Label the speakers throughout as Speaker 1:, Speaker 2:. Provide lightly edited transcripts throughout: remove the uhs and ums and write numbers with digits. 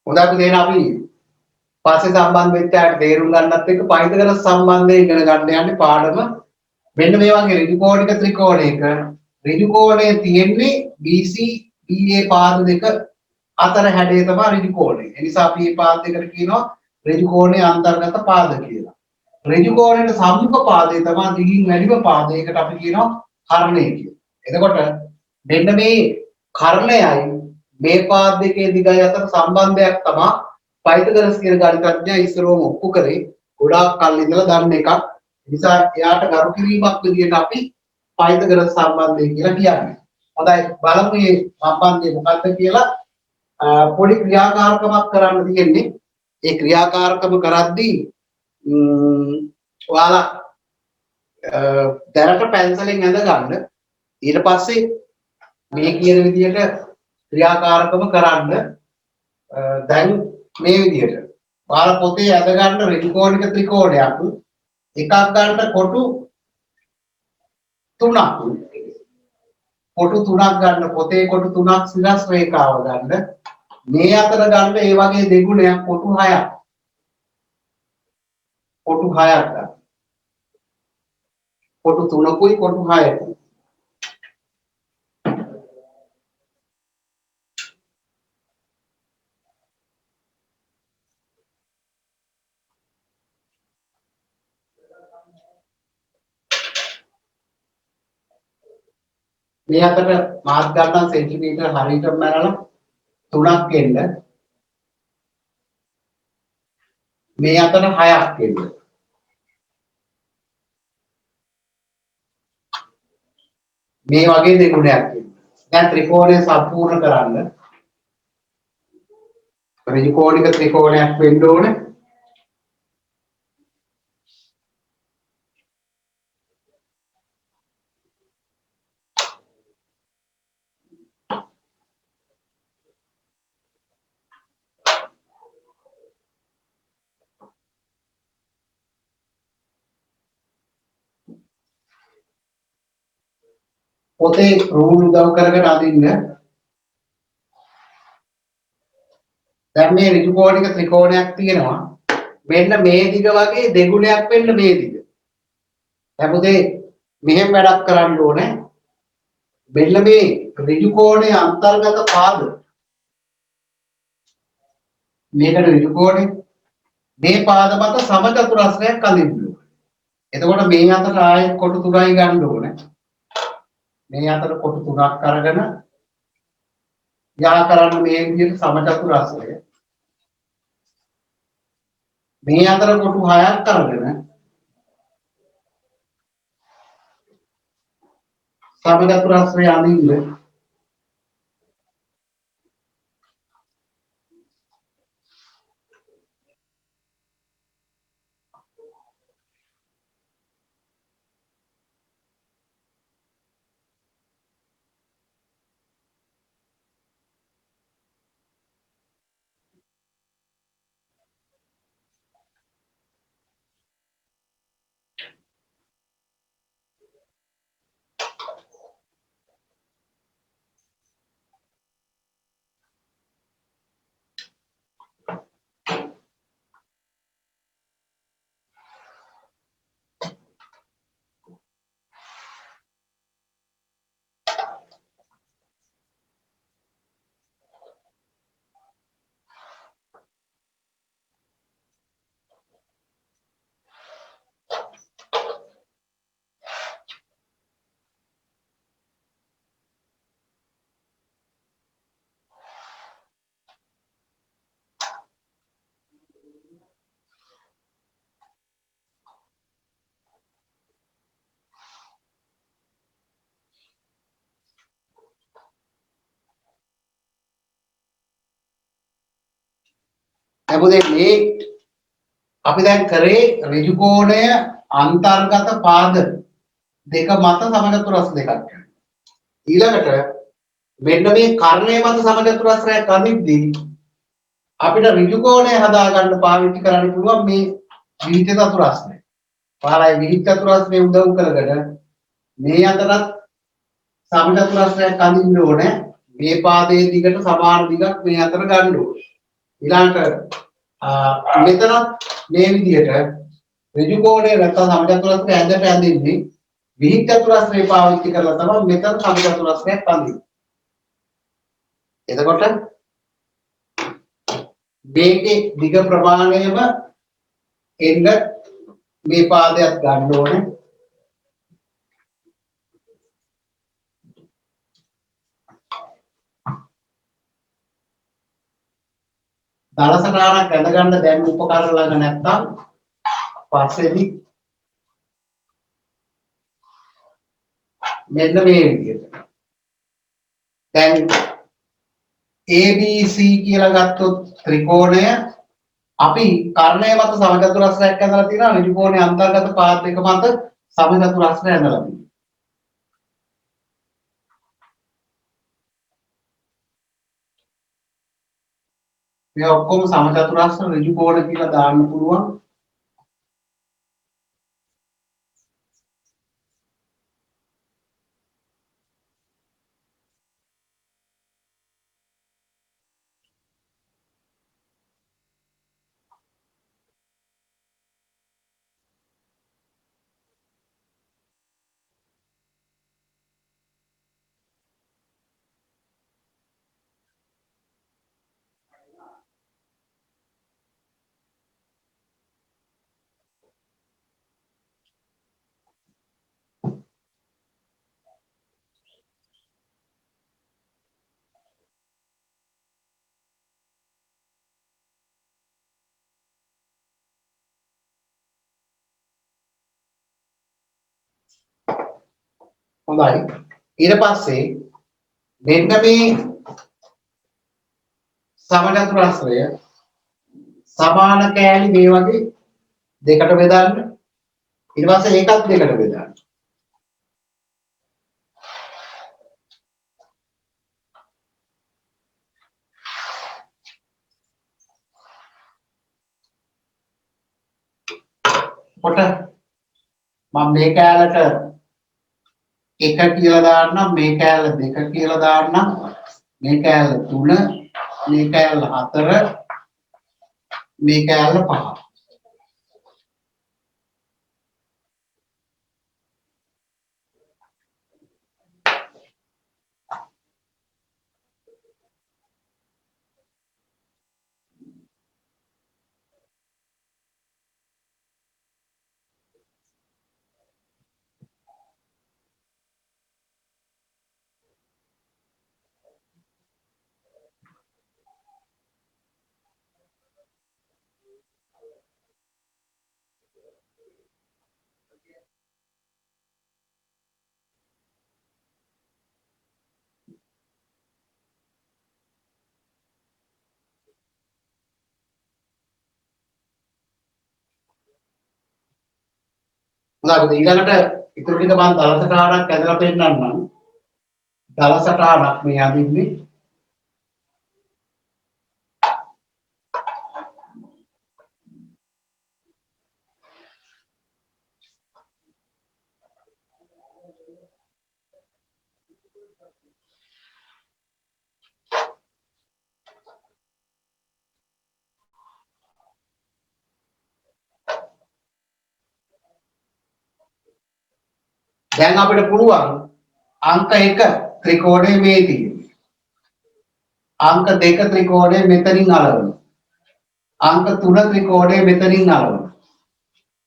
Speaker 1: හොඳට තේරෙන අපි පස්සේ සම්බන්ධ වෙච්ච අයට තේරුම් ගන්නත් එක්ක පයිතගොරස් සම්බන්ධයෙන් ඉගෙන ගන්න යන්නේ පාඩම මෙන්න මේ වගේ ඍජු කෝණික ත්‍රිකෝණයක ඍජු කෝණය තියෙන්නේ BC BA පාද දෙක අතර හැඩය තමයි ඍජු කෝණය. ඒ නිසා අපි මේ පාද දෙකට කියනවා ඍජු කෝණයේ අන්තර්ගත පාද කියලා. ඍජු කෝණයට සම්මුඛ පාදය තමයි දිගින් වැඩිම පාදයකට අපි කියනවා කර්ණය කියලා. එතකොට මෙන්න මේ කර්ණයයි මේ පාද දෙකේ දිගයි අතර සම්බන්ධයක් තමයි පයිතගොරස් කියන ගණිතඥයා ඉස්සරවම ඔප්පු කරේ. ගොඩාක් කල් ඉඳලා දන්න එකක්. ඒ නිසා එයාට ගරු කිරීමක් විදිහට අපි පයිතගොරස් සම්බන්ධය කියලා කියන්නේ. හොඳයි බලමු මේ සම්බන්ධය මොකක්ද කියලා. පොඩි ක්‍රියාකාරකමක් කරන්න තියෙන්නේ. ඒ ක්‍රියාකාරකම කරද්දී ඔයාලා දැනට පැන්සලෙන් ඇඳ ගන්න. ඊට පස්සේ මේ කියන විදිහට ක්‍රියාකාරකම කරන්න. දැන් මේ විදිහට ඔයාලා පොතේ ඇඳ ගන්න ඍජු කෝණික ත්‍රිකෝණයක් එකක් ගන්න කොටු 3ක් කොටු 3ක් ගන්න පොතේ කොටු 3ක් සිරස් රේඛාව ගන්න මේ අතර ගන්න ඒ වගේ දෙගුණයක් කොටු 6ක් ගන්න කොටු 3කුයි කොටු 6කුයි මේ අතර මාත් ගන්න සෙන්ටිමීටර හරියටම මරලා 3ක් එන්න මේ අතර 6ක් එන්න මේ වගේ දෙගුණයක් එන්න. දැන් ත්‍රිකෝණය සම්පූර්ණ කරන්න ඍජු කෝණික ත්‍රිකෝණයක් වෙන්න ඕනේ. පොතේ රූල් උදව් කරගෙන අදින්න. දැන් මේ ඍජු කෝණික ත්‍රිකෝණයක් තියෙනවා. මෙන්න මේ දිග වගේ දෙගුණයක් වෙන්න මේ දිග. දැන් පුතේ මෙහෙම වැඩක් කරන්න ඕනේ. මෙන්න මේ ඍජු කෝණයේ අන්තර්ගත පාද මේකට ඍජු කෝණය මේ පාද මත සමචතුරස්‍රයක් අඳින්න ඕනේ. එතකොට මේ අතට ආයෙත් කොටු 3යි ගන්න ඕනේ. මේ අතර කොටු 3ක් අරගෙන යා කරන්න මේ විදිහට සමචතුරස්‍රය. මේ අතර කොටු 6ක් අරගෙන සමචතුරස්‍රය අඳින්න. එපොදේ මේ අපි දැන් කරේ ඍජු කෝණය අන්තර්ගත පාද දෙක මත සමචතුරස්‍ර දෙකක් ගන්න. ඊළඟට මෙන්න මේ කර්ණය මත සමචතුරස්‍රයක් අඳිද්දී අපිට ඍජු කෝණය හදා ගන්න පාවිච්චි කරන්න පුළුවන් මේ විහිිත චතුරස්‍රය. පාරයි විහිිත චතුරස්‍රය උදව් කරගෙන මේ අතරත් සමචතුරස්‍රයක් අඳින්න ඕනේ. මේ පාදයේ දිගට සමාන දිගක් මේ අතර ගන්න ඕනේ. ඊළඟට මෙතන මේ විදිහට ඍජු කෝණය නැත්නම් සමචතුරස්‍රය ඇඳට ඇඳින්නේ විහිත් චතුරස්‍රය පාවිච්චි කරලා තමයි මෙතන සමචතුරස්‍රයක් අඳින්නේ. එතකොට මේකේ දිග ප්‍රමාණයම එන්න මේ පාදයක් ගන්න ඕනේ. දලසටහනක් ඇඳ ගන්න දැන් උපකරණ ළඟ නැත්තම් පස්සේදී මෙන්න මේ විදිහට. දැන් ABC කියලා ගත්තොත් ත්‍රිකෝණය අපි කර්ණය මත සමචතුරස්‍රයක් ඇඳලා තියෙනවා. ඍජු කෝණයේ අන්තර්ගත පාද දෙක මත සමචතුරස්‍රය ඇඳලා තියෙනවා. මේ ඔක්කොම සමචතුරස්‍ර ඍජු කෝණ කියලා දාන්න පුළුවන්. හොඳයි. ඊට පස්සේ මෙන්න මේ සමචතුරස්‍රය සමාන කෑලි මේ වගේ දෙකට බෙදන්න. ඊට පස්සේ ඒකත් දෙකට බෙදන්න. කොට මම මේ කෑල්ලට 1 කියලා දාන්නම්, මේ කෑල්ල 2 කියලා දාන්නම්, මේ කෑල්ල 3, මේ කෑල්ල 4, මේ කෑල්ල 5. හොඳයි. ඊළඟට ඉතුරු ටික මම දලසටහනක් ඇදලා පෙන්නන්නම්. දලසටහනක් මේ අඳින්නේ. දැන් අපිට පුළුවන් අංක 1 ත්‍රිකෝණය මේ තියෙන්නේ. අංක 2 ත්‍රිකෝණය මෙතනින් අලවනවා. අංක 3 ත්‍රිකෝණය මෙතනින් අලවනවා.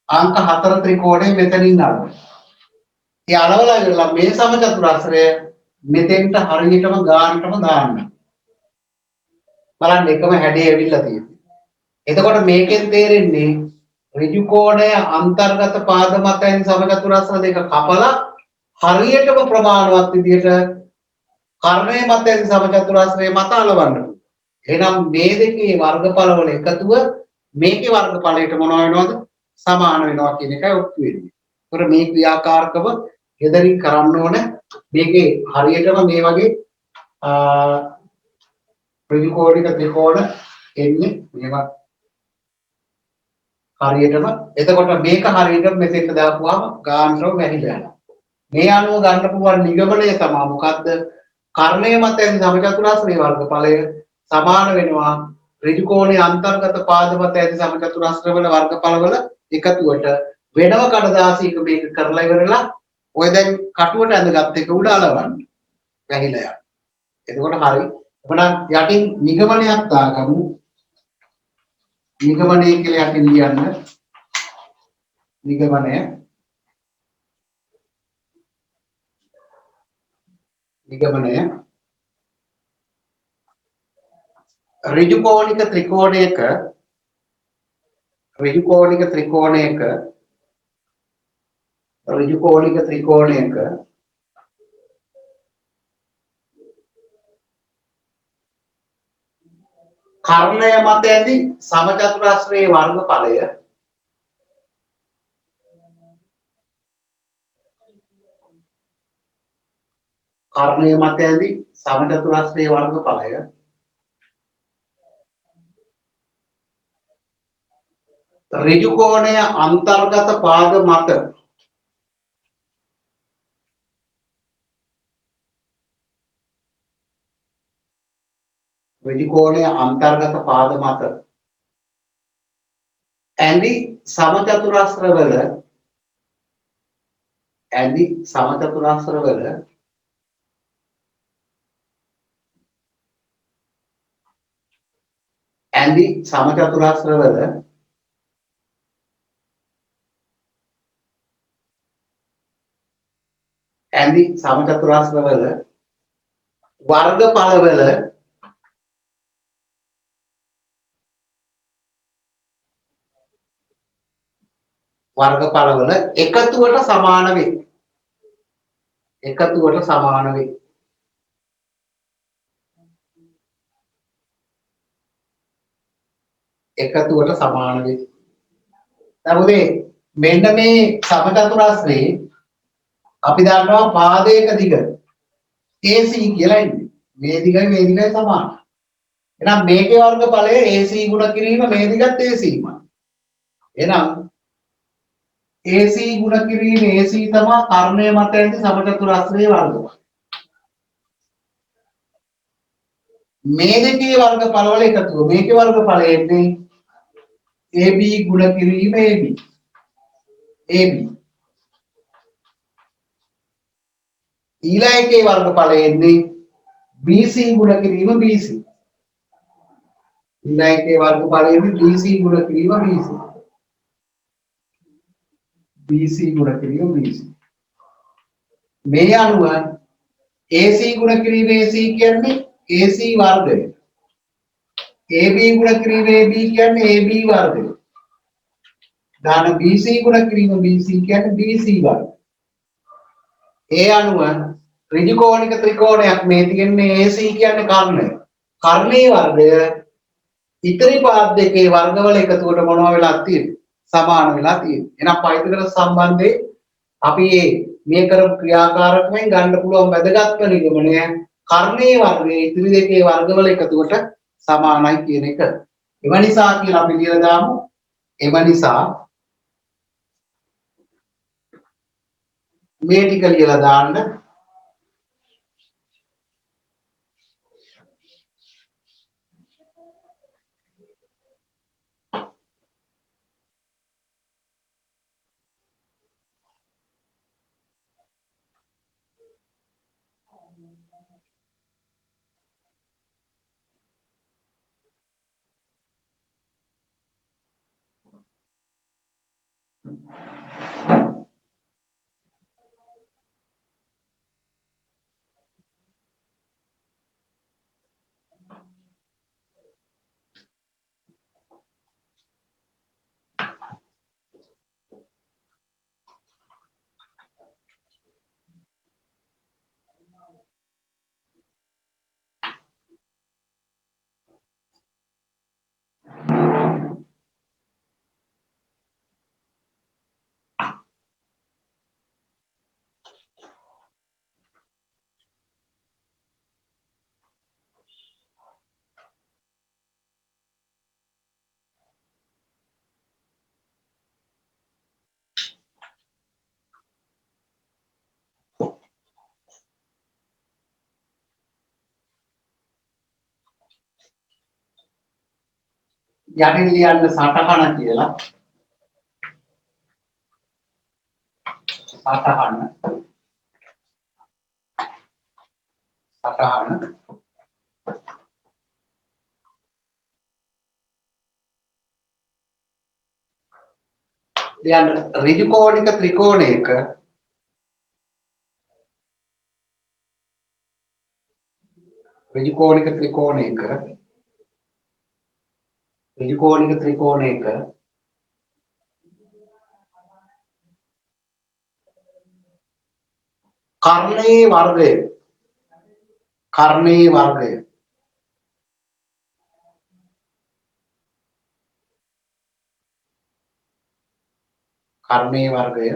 Speaker 1: අංක 4 ත්‍රිකෝණය මෙතනින් අලවනවා. ඒ අලවලා ඉවරලා මේ සමචතුරස්‍රය මෙතෙන්ට හරියටම ගානටම දාන්න. බලන්න එකම හැඩය ඇවිල්ලා තියෙනවා. එතකොට මේකෙන් තේරෙන්නේ ඍජු කෝණය අන්තර්ගත පාද මත ඇති සමචතුරස්‍ර දෙක කපලා හරියටම ප්‍රමාණවත් විදිහට කර්ණය මත ඇති සමචතුරස්‍රය මත අලවන්න. එහෙනම් මේ දෙකේ වර්ගඵල වල එකතුව මේකේ වර්ගඵලයට මොනවා වෙනවද? සමාන වෙනවා කියන එකයි ඔප්පු වෙන්නේ. ඒතර මේ ක්‍රියාකාරකම හෙදරින් කරන්න ඕනේ. මේකේ හරියටම මේ වගේ ඍජු කෝණික ත්‍රිකෝණ එන්නේ මේවා හරියටම. එතකොට මේක හරියටම මෙතෙන්ට දාපුවාම ගානටම වැහිලා යනවා. මේ අනුව ගන්න පුළුවන් නිගමනය තමයි මොකද්ද? කර්ණය මත ඇති සමචතුරස්‍රයේ වර්ගඵලය සමාන වෙනවා ඍජු කෝණයේ අන්තර්ගත පාද මත ඇති සමචතුරස්‍රවල වර්ගඵලවල එකතුවට වෙනම කඩදාසියක මේක කරලා ඉවරලා ඔය දැන් කටුවට ඇඳගත් එක උඩ අලවන්න. වැහිලා යනවා. එතකොට හරි. එහෙනම් යටින් නිගමනයක් දාගමු. නිගමනය කියලා යටින් ලියන්න. නිගමනය ඍජු කෝණික ත්‍රිකෝණයක කර්ණය මත ඇති සමචතුරස්‍රයේ වර්ගඵලය ඍජු කෝණය අන්තර්ගත පාද මත ඇඳි සමචතුරස්‍රවල වර්ගඵලවල එකතුවට සමාන වේ. දැන් උදේ මෙන්න මේ සමචතුරස්‍රේ අපි දන්නවා පාදයක දිග AC කියලා ඉන්නේ. මේ දිගයි සමානයි. එහෙනම් මේකේ වර්ගඵලය AC ගුණ කිරීම මේ දිගත් AC මයි. එහෙනම් AC ගුණ කිරීම AC තමයි කර්ණය මත ඇති සමචතුරස්‍රයේ වර්ගඵලය. මේ දෙකේ වර්ගඵලවල එකතුව. මේකේ වර්ගඵලය එන්නේ AB ගුණ කිරීම AB. ඊළඟ එකේ වර්ගඵලය එන්නේ BC ගුණ කිරීම BC. ඊළඟ එකේ වර්ගඵලය එන්නේ BC ගුණ කිරීම BC. මේ අනුව AC ගුණ කිරීම AC කියන්නේ AC වර්ගය. AB ගුණ කිරීම AB කියන්නේ AB වර්ගය. දාන BC ගුණ කිරීම BC කියන්නේ BC වර්ගය. ඒ අනුව ඍජු කෝණික ත්‍රිකෝණයක් මේ තියෙන්නේ AC කියන්නේ කර්ණය. කර්ණයේ වර්ගය ඉතිරි පාද දෙකේ වර්ගවල එකතුවට මොනවා වෙලා තියෙන්නේ? සමාන වෙලා තියෙන්නේ. එහෙනම් පයිතගොරස් සම්බන්ධයේ අපි මේ කරපු ක්‍රියාකාරකමෙන් ගන්න පුළුවන් වැදගත්ම නිගමනය කර්ණයේ වර්ගයේ ඉතිරි දෙකේ වර්ගවල එකතුවට සමානයි කියන එක. එම නිසා කියලා අපි ලියලා දාමු. එම නිසා මේ ටික ලියලා දාන්න. යටින් ලියන්න සටහන කියලා. සටහන ලියන්න ඍජු කෝණික ත්‍රිකෝණයක කර්ණයේ වර්ගය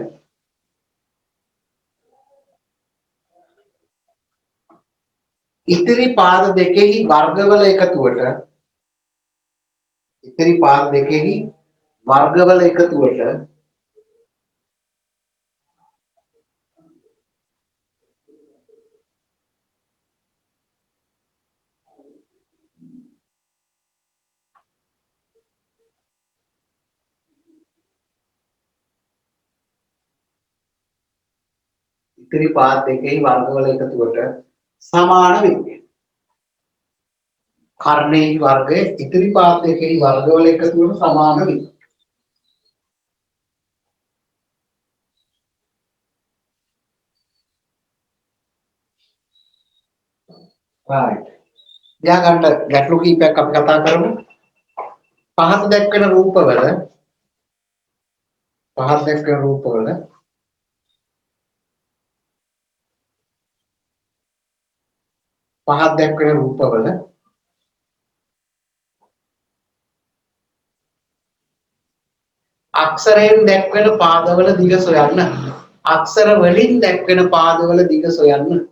Speaker 1: ඉතිරි පාද දෙකෙහි වර්ගවල එකතුවට සමාන වේ. කර්ණයේ වර්ගය ඉතිරි පාද දෙකෙහි වර්ගවල එකතුවට සමාන වේ. right. ඊළඟට ගැටලු කීපයක් අපි කතා කරමු. පහත දැක්වෙන රූපවල අක්ෂරයෙන් දැක්වෙන පාදවල දිග සොයන්න. අක්ෂර වලින් දැක්වෙන පාදවල දිග සොයන්න.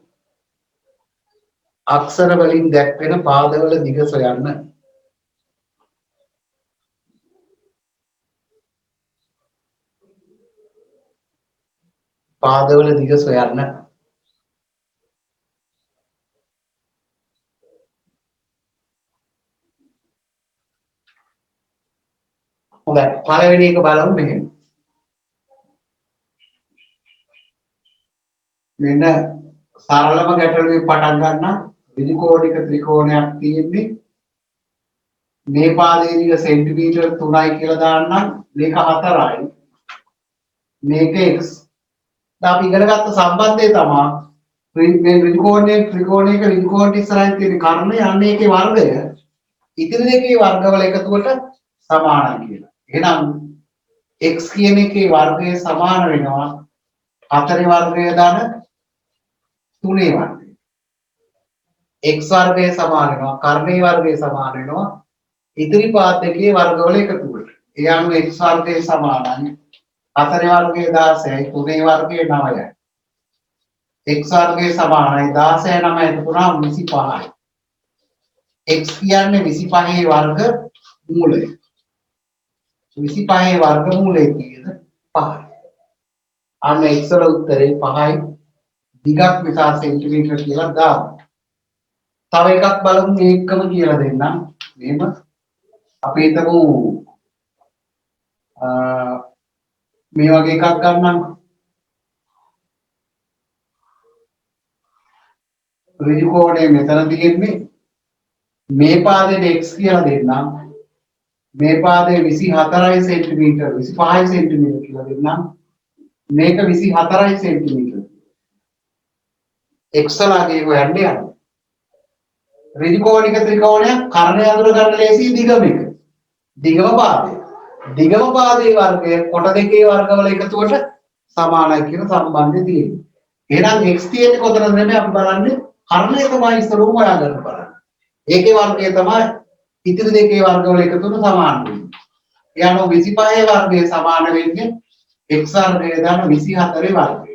Speaker 1: හොඳයි පළවෙනි එක බලමු මෙහෙම. මෙන්න සරලම ගැටලුවේ පටන් ගන්න ඍජු කෝණික ත්‍රිකෝණයක් තියෙන්නේ මේ පාදයේ දිග සෙන්ටිමීටර් 3යි කියලා දාන්නම් මේක 4යි මේක x. දැන් අපි ඉගෙන ගත්ත සම්බන්ධය තමයි මේ ඍජු කෝණයේ ත්‍රිකෝණයක ඍජු කෝණයට ඉස්සරහින් තියෙන කර්ණය අන්නේ ඒකේ වර්ගය ඉතිරි දෙකේ වර්ගවල එකතුවට සමානයි කියලා. එහෙනම් x කියන එකේ වර්ගය සමාන වෙනවා 4 වර්ගය ධන 3 වර්ගය. x වර්ගය සමාන වෙනවා කර්ණයේ වර්ගය සමාන වෙනවා ඉතිරි පාද දෙකේ වර්ගවල එකතුවට. ඒ අනුව x වර්ගය සමානයි 4 වර්ගය 16යි 3 වර්ගය 9යි. x වර්ගය සමානයි 16 9 එතකොට 25යි. x කියන්නේ 25 වර්ග මූලය. 25 වර්ගමූලය කියන 5යි. අන්න x වල උත්තරේ 5යි. දිගක් නිසා සෙන්ටිමීටර කියලා දාමු. තව එකක් බලමු මේකම කියලා දෙන්නම්. මෙහෙම අපි හිතමු මේ වගේ එකක් ගන්නම්. ඍජු කෝණය මෙතන තියෙන්නේ මේ පාදයේ x කියලා දෙන්නම්. මේ පාදයේ 24යි සෙන්ටිමීටර 25යි සෙන්ටිමීටර කියලා දෙන්නම්. මේක 24යි සෙන්ටිමීටර. x ලාගේ හොයන්න යන්න. ඍජු කෝණික ත්‍රිකෝණයක් කර්ණය අඳුර ගන්න ලේසි දිගම එක. දිගම පාදය. දිගම පාදයේ වර්ගය කොට දෙකේ වර්ගවල එකතුවට සමානයි කියන සම්බන්ධය තියෙනවා. එහෙනම් x තියෙන්නේ කොතනද නෙමෙයි අපි බලන්නේ කර්ණය තමයි ඉස්සරහම හොයාගන්න බලන්න. ඒකේ වර්ගය තමයි ඉතිරි දෙකේ වර්ගවල එකතුවට සමාන වෙන්නේ. ඒ අනුව 25 වර්ගය සමාන වෙන්නේ x වර්ගය දාන 24 වර්ගය.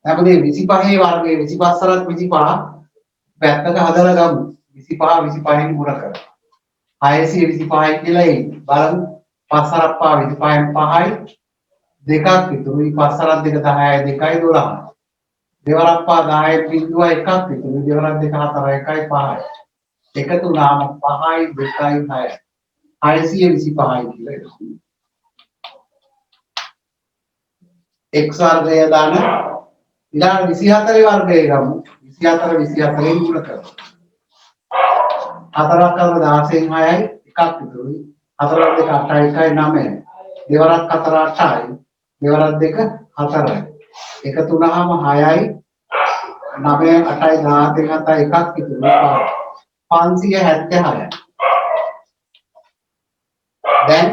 Speaker 1: අපේ 25 වර්ගය 25 සරත් 25 පැත්තක හදලා ගමු. 25 25න් ගුණ කරලා 625යි කියලා එයි. බලමු 5 සරත් 5 25න් 5යි දෙකක් ඉතුරුයි 5 සරත් 2 10යි 2යි 12යි. දෙවරක් 5 10යි බිඳුව එකක් ඉතුරුයි දෙවරක් 2 4යි 1යි 5යි. එකතු වුණාම 5යි 2යි 6යි 625යි කියලා එනවා. x වර්ගය දාන ඊළඟ 24 වර්ගය ගමු. 24 24න් ගුණ කරමු. 4ක් කරන 16න් 6යි එකක් ඉතුරුයි. 4ක් 2 8යි 1යි 9යි. දෙවරක් 4 8යි. දෙවරක් 2 4යි. එකතු වුණාම 6යි 9යි 8යි 17න් 7යි එකක් ඉතුරුයි 576යි. දැන්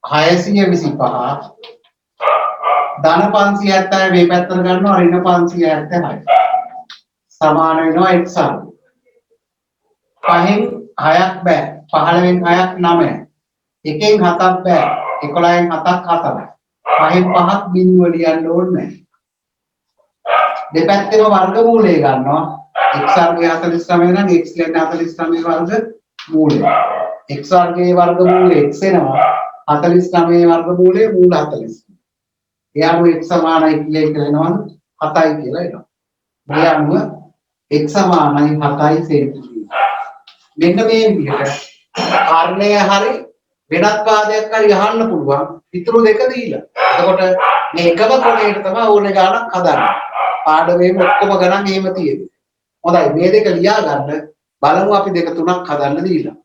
Speaker 1: 625 ධන 570 මේ පැත්තට ගන්නවා ඍණ 576 සමාන වෙනවා x වර්ග. 5න් 6ක් බෑ 15න් 6ක් 9යි. 1න් 7ක් බෑ 11න් 7ක් 4යි. 5න් 5ක් බිඳුව ලියන්න ඕනේ නැහැ. දෙපැත්තේම වර්ගමූලය ගන්නවා x වර්ගය 49 නම් x කියන්නේ 49 වර්ග මූලය. x වර්ගයේ වර්ගමූලය x වෙනවා 49 වර්ගමූලය මූල 40. එයාම x සමානයි කියලා එනවද 7යි කියලා එනවා. මේ අනුව x සමානයි 7යි සෙන්ටිමීටර. මෙන්න මේ විදිහට කාරණය හරි වෙනත් වාදයක් හරි අහන්න පුළුවන්. ඊටු දෙක දීලා. එතකොට මේ එකම ක්‍රමයකට තමයි ඕනේ ගානක් හදන්නේ. පාඩමේ ඔක්කොම ගණන් එහෙම තියෙන්නේ. හොඳයි මේ දෙක ලියා ගන්න බලමු අපි දෙක තුනක් හදන්න දීලා.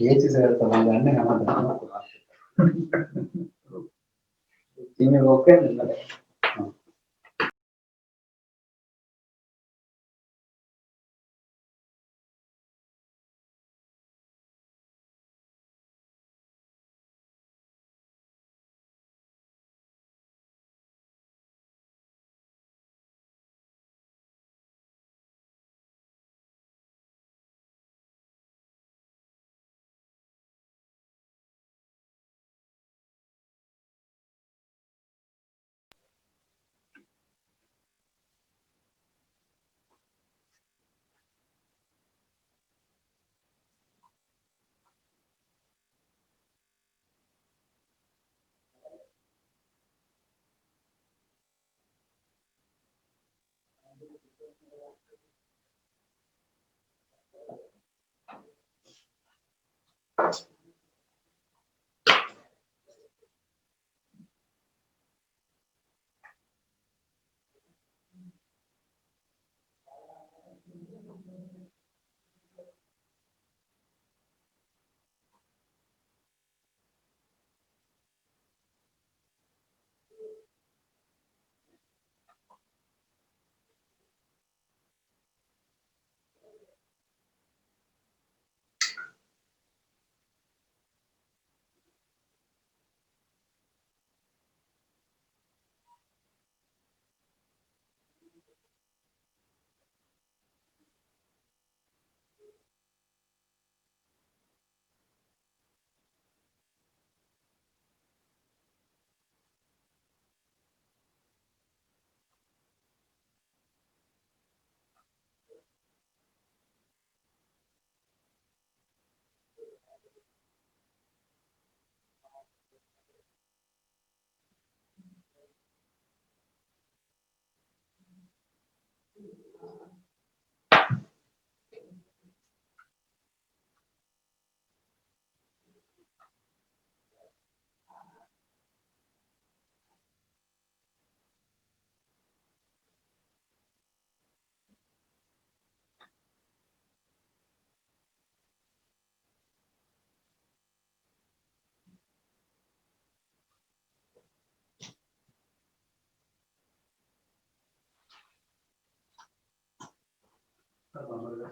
Speaker 1: ये चीज अगर समाधान है हमारा Ini oke nggak?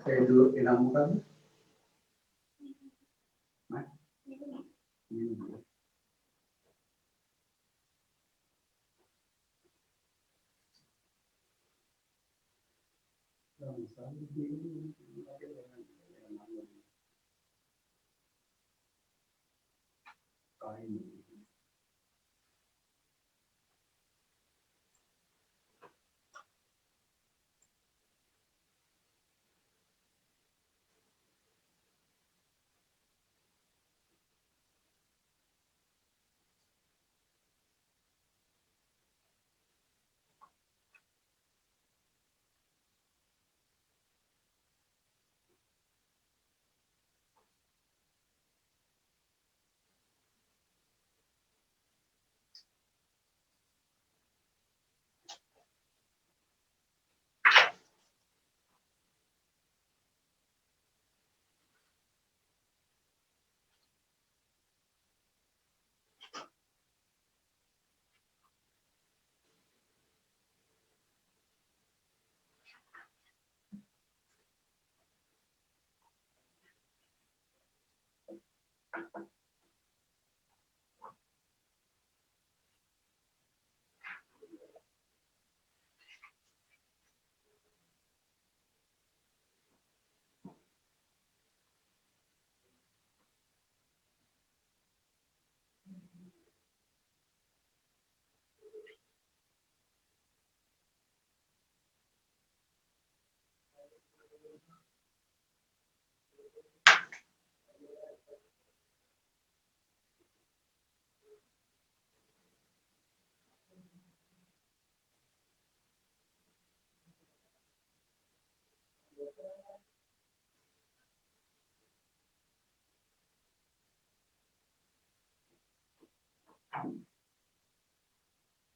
Speaker 1: Saya dulu inamukan.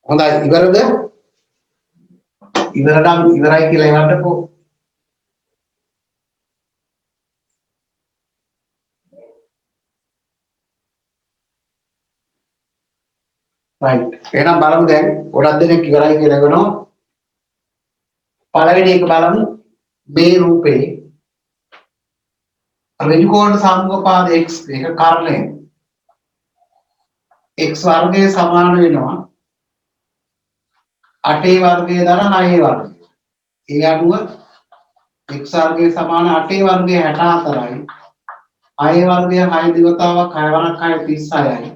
Speaker 1: Honda, ibarat kilewat po. Right. එහෙනම් බලමු දැන් ගොඩක් දෙනෙක් ඉවරයි කියලා කරනවා. පළවෙනි එක බලමු මේ රූපේ ඍජු කෝණ සම්මුඛපාද x එක කර්ණය x වර්ගය සමාන වෙනවා 8 වර්ගය දර 6 වර්ගය. ඒ අනුව x වර්ගය සමාන 8 වර්ගය 64යි 6 වර්ගය 6 දිවතාවක් 6 වරක් 6 36යි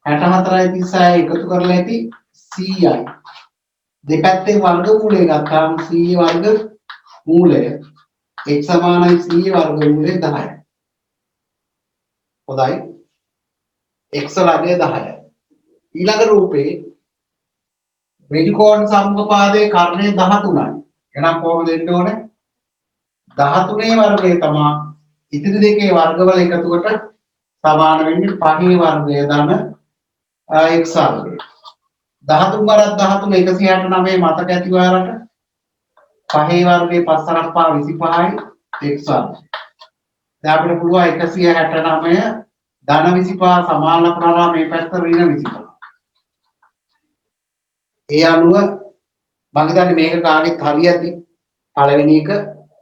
Speaker 1: 64යි 36යි එකතු කරලා ඇති 100යි. දෙපැත්තේ වර්ගමූලය ගත්තාම 100 වර්ග මූලය x සමානයි 100 වර්ග මූලය 10යි. හොඳයි. x වර්ගය 10යි. ඊළඟ රූපේ ඍජු කෝණ සම්මුඛපාදයේ කර්ණය 13යි. එහෙනම් කොහොමද දෙන්න ඕනේ? 13 වර්ගය තමයි ඉතිරි දෙකේ වර්ගවල එකතු කොට සමාන වෙන්නේ 5 වර්ගය ධන x වර්ගය. 13 වරක් 13 169 මතක ඇති ඔයාලට 5 වර්ගයේ 5 වරක් 5 25යි x වර්ගය. දැන් අපිට පුළුවන් 169 ධන 25 සමාන ලකුණා මේ පැත්ත ඍණ 25. ඒ අනුව මම හිතන්නේ මේක කාගෙත් හරියටි පළවෙනි එක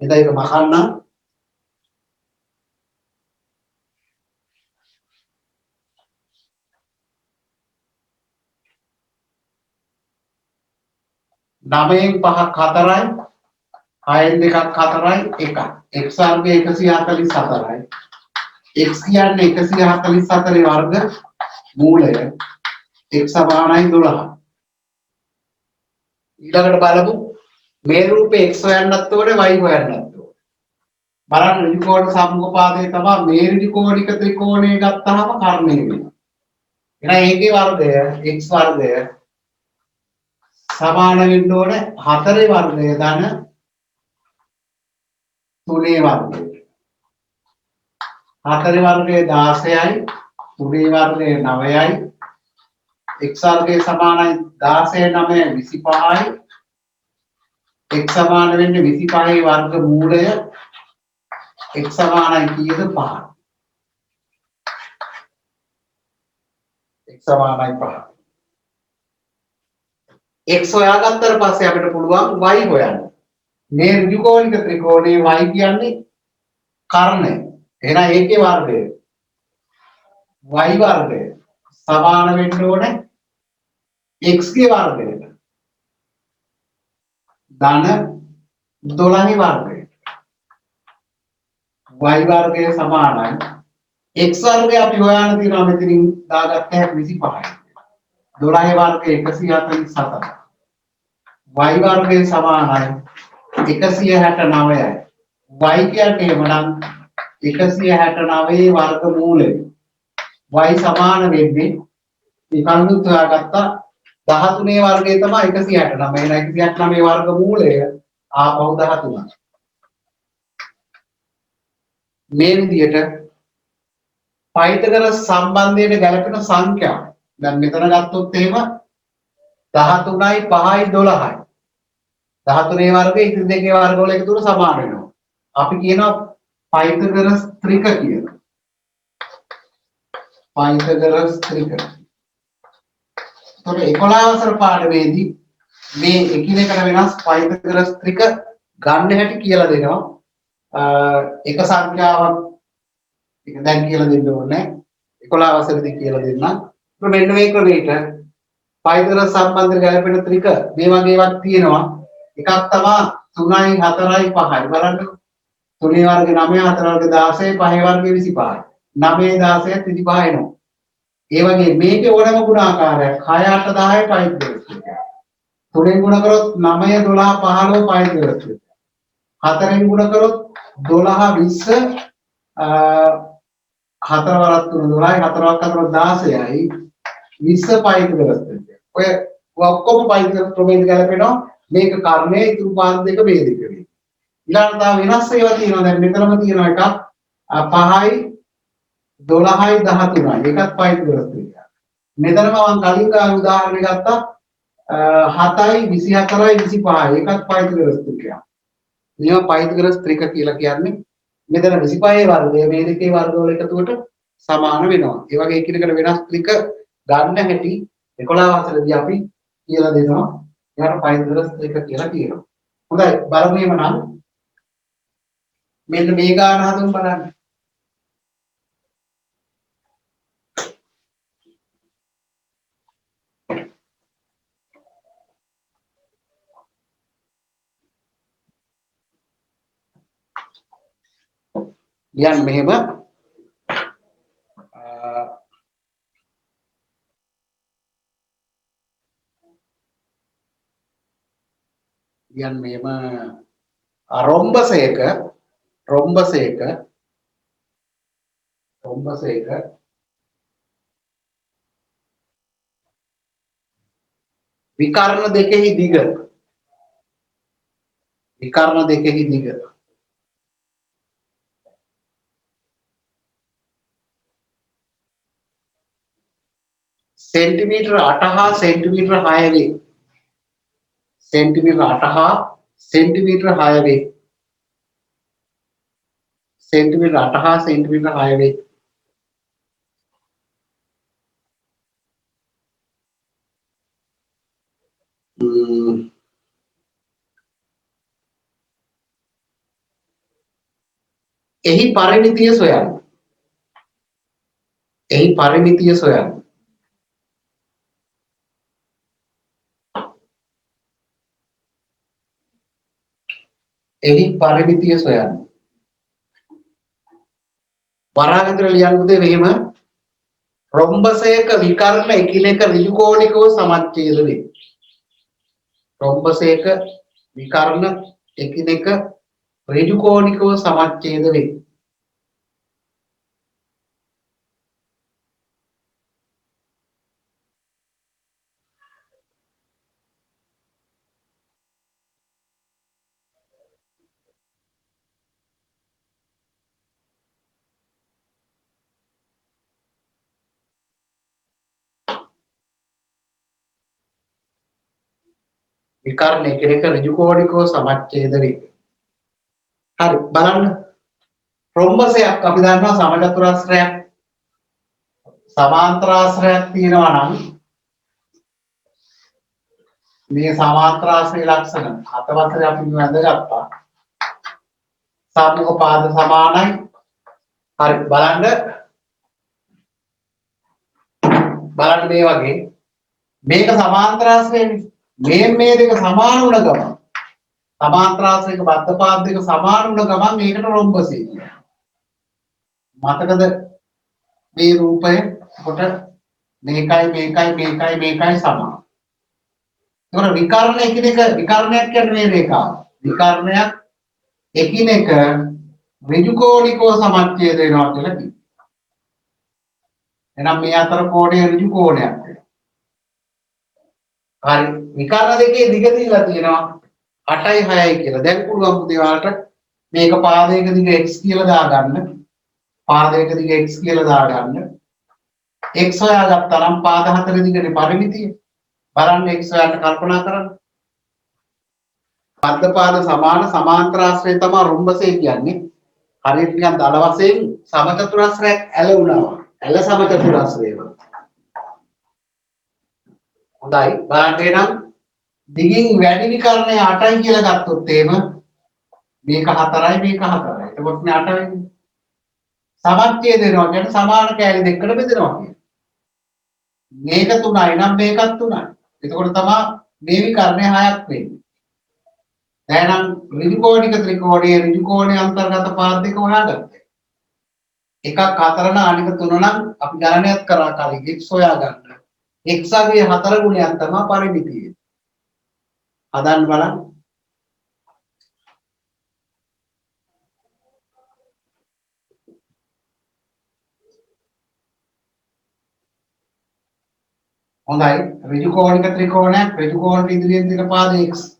Speaker 1: එතන ඒක මකන්නම්. නවයෙන් පහක් 4යි 6න් දෙකක් 4යි 1යි x වර්ගය 144යි x කියන්නේ 144 වර්ග මූලය x සමානයි 12. ඊළඟට බලමු මේ රූපේ x හොයන්නත් ඕනේ y හොයන්නත් ඕනේ. බලන්න ඍජු කෝණ සම්මුඛපාදයේ තමයි මේ ඍජු කෝණික ත්‍රිකෝණය ගත්තාම කර්ණය වෙනවා. එහෙනම් ඒකේ වර්ගය x වර්ගය සමාන වෙන්න ඕනේ 4 වර්ගය ධන 3 වර්ගය. 4 වර්ගය 16යි 3 වර්ගය 9යි x වර්ගය සමානයි 16 9 25යි x සමාන වෙන්නේ 25 වර්ග මූලය x සමානයි කීයද 5. x සමානයි 5. x හොයාගත්තට පස්සේ අපිට පුළුවන් y හොයන්න. මේ ඍජු කෝණික ත්‍රිකෝණයේ y කියන්නේ කර්ණය. එහෙනම් ඒකේ වර්ගය y වර්ගය සමාන වෙන්න ඕනේ x ගේ වර්ගයට. ධන 12 වර්ගය. y වර්ගය සමානයි x වර්ගය අපි හොයන්න තියෙනවා මෙතනින් දාගත්ත 25යි. 12 වර්ගය 147යි. y වර්ගය සමානයි 169යි. y කියන්නේ එහෙමනම් 169 වර්ග මූලය. y සමාන වෙන්නේ මේ කලින් හොයාගත්තා 13 වර්ගය තමයි 169. එහෙනම් 169 වර්ග මූලය ආපහු 13යි. මේ විදිහට පයිතගරස් සම්බන්ධයට ගැලපෙන සංඛ්‍යා. දැන් මෙතන ගත්තොත් එහෙම 13යි 5යි 12යි. 13 වර්ගය ඉතිරි දෙකේ වර්ගවල එකතු වල සමාන වෙනවා. අපි කියනවා පයිතගරස් ත්‍රික කියලා. පයිතගරස් ත්‍රික. එතකොට 11 වසර පාඩමේදී මේ එකිනෙකට වෙනස් පයිතගරස් ත්‍රික ගන්න හැටි කියලා දෙනවා. එක සංඛ්‍යාවක් ඒක දැන් කියලා දෙන්න ඕනේ 11 වසරේදී කියලා දෙන්නම්. ඒක මෙන්න මේ ක්‍රමයට පයිතගරස් සම්බන්ධ ගැලපෙන ත්‍රික මේ වගේ එකක් තියෙනවා. එකක් තමයි 3යි 4යි 5යි බලන්න 3 වර්ග 9 4 වර්ග 16 5 වර්ග 25යි 9 16 35 එනවා. ඒ වගේ මේකේ ඕනම ගුණාකාරයක් 6 8 10යි පයිතගරස් ත්‍රික. 3ෙන් ගුණ කරොත් 9 12 15 පයිතගරස් ත්‍රික. 4ෙන් ගුණ කරොත් 12 20 4 වරක් 3 12යි 4 වරක් 4 16යි 20 පයිතගරස් ත්‍රික. ඔය ඔක්කොම පයිතගරස් ක්‍රමයෙන් ගැලපෙනවා. මේක කර්ණයේ ඉතුරු පාද දෙක වේදික වේ. ඊළඟට තව වෙනස් ඒවා තියෙනවා. දැන් මෙතනම තියෙනවා එකක් 5යි 12යි 13යි. ඒකත් පයිතගරස් ත්‍රිකයක්. මෙතනම මම කලින් ගාන උදාහරණය ගත්තා 7යි 24යි 25යි. ඒකත් පයිතගරස් ත්‍රිකයක්. මේවා පයිතගරස් ත්‍රික කියලා කියන්නේ මෙතන 25 වර්ගය මේ දෙකේ වර්ගවල එකතුවට සමාන වෙනවා. ඒ වගේ එකිනෙකට වෙනස් ත්‍රික ගන්න හැටි 11 වසරේදී අපි කියලා දෙනවා එයාට පයින්දරස් එක කියලා කියනවා. හොඳයි බලමු එහෙමනම් මෙන්න මේ ගාන හදමු බලන්න. ලියන්න මෙහෙම ලියන්න මෙහෙම රොම්බසයක විකර්ණ දෙකෙහි දිග सेंटीमीटर 8 හා सेंटीमीटर 6 වේ. सेंटीमीटर 8 හා सेंटीमीटर 6 වේ. सेंटीमीटर 8 හා सेंटीमीटर 6 වේ. එහි පරිමිතිය සොයන්න. එහි පරිමිතිය සොයන්න. එහි පරිමිතිය සොයන්න. වරාගතර ලියන්න පුතේ මෙහෙම රොම්බසයක විකර්ණ එකිනෙක ඍජු කෝණිකව සමච්ඡේද වේ. රොම්බසයක විකර්ණ එකිනෙක ඍජු කෝණිකව සමච්ඡේද වේ. විකර්ණ එකිනෙක ඍජු කෝණිකව සමච්ඡේද වේ. හරි බලන්න රොම්බසයක් අපි දන්නවා සමචතුරස්‍රයක් සමාන්තරාශ්‍රයක් තියෙනවා නම් මේ සමාන්තරාශ්‍රයේ ලක්ෂණ අතවතේ අපි වැඳගත්තා. සාපේක්ෂ පාද සමානයි. හරි බලන්න මේ වගේ මේක සමාන්තරාශ්‍රයනේ මේ දෙක සමාන වුණ ගමන් සමාන්තරාශ්‍රයක බද්ධ පාද දෙක සමාන වුණ ගමන් මේකට රොම්බසය කියනවා. මතකද මේ රූපය කොට මේකයි සමාන. ඒතකොට විකර්ණ එකිනෙක විකර්ණයක් කියන්නේ මේ රේඛාව. විකර්ණයක් එකිනෙක ඍජු කෝණිකව සමච්ඡේද වෙනවා කියලා කියනවා. එහෙනම් මේ අතර කෝණය ඍජු කෝණයක් වෙනවා. හරි විකර්ණ දෙකේ දිග දීලා තියෙනවා 8යි 6යි කියලා. දැන් පුළුවන් පුතේ ඔයාලට මේක පාදයක දිග x කියලා දාගන්න. පාදයක දිග x කියලා දාගන්න. x හොයාගත්තා නම් පාද හතර දිගනේ පරිමිතිය. බලන්න x හොයන්න කල්පනා කරන්න. බද්ධ පාද සමාන සමාන්තරාශ්‍රය තමයි රොම්බසය කියන්නේ. හරියට නිකන් දල වශයෙන් සමචතුරස්‍රයක් ඇල වුණා. ඇල සමචතුරස්‍රය වෙනවා. හොඳයි බලන්න එනම් දිගින් වැඩි විකර්ණය 8යි කියලා ගත්තොත් එහෙම මේක 4යි මේක 4යි. එතකොට මේ 8 වෙන්නේ. සමච්ඡේද වෙනවා කියන්නේ සමාන කෑලි දෙකකට බෙදෙනවා කියන්නේ. මේක 3යි නම් මේකත් 3යි. එතකොට තමයි මේ විකර්ණය 6ක් වෙන්නේ. දැන් ඍජු කෝණික ත්‍රිකෝණයේ ඍජු කෝණයේ අන්තර්ගත පාද දෙක හොයාගත්තා. එකක් 4 නම් අනික 3 නම් අපි ගණනයක් කරා කලින් x හොයා ගන්න. x ගේ 4 ගුණයක් තමයි පරිමිතිය. හදන්න බලන්න. හොඳයි ඍජු කෝණික ත්‍රිකෝණයක් ඍජු කෝණ ඉදිරියෙන් දෙන පාද x.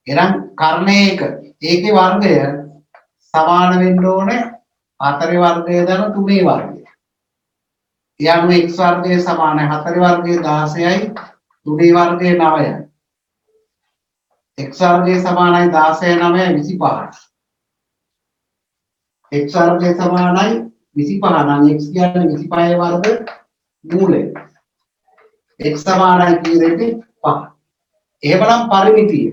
Speaker 1: එහෙනම් කර්ණය එක ඒකේ වර්ගය සමාන වෙන්න ඕනේ 4 වර්ගය දන 3 වර්ගය. යනු x වර්ගය සමානයි 4 වර්ගය 16යි 3 වර්ගය 9යි. x වර්ගය සමානයි 16 9යි 25යි. x වර්ගය සමානයි 25 නම් x කියන්නේ 25 වර්ග මූලය. x සමානයි කීයදෙන්නේ 5. එහෙමනම් පරිමිතිය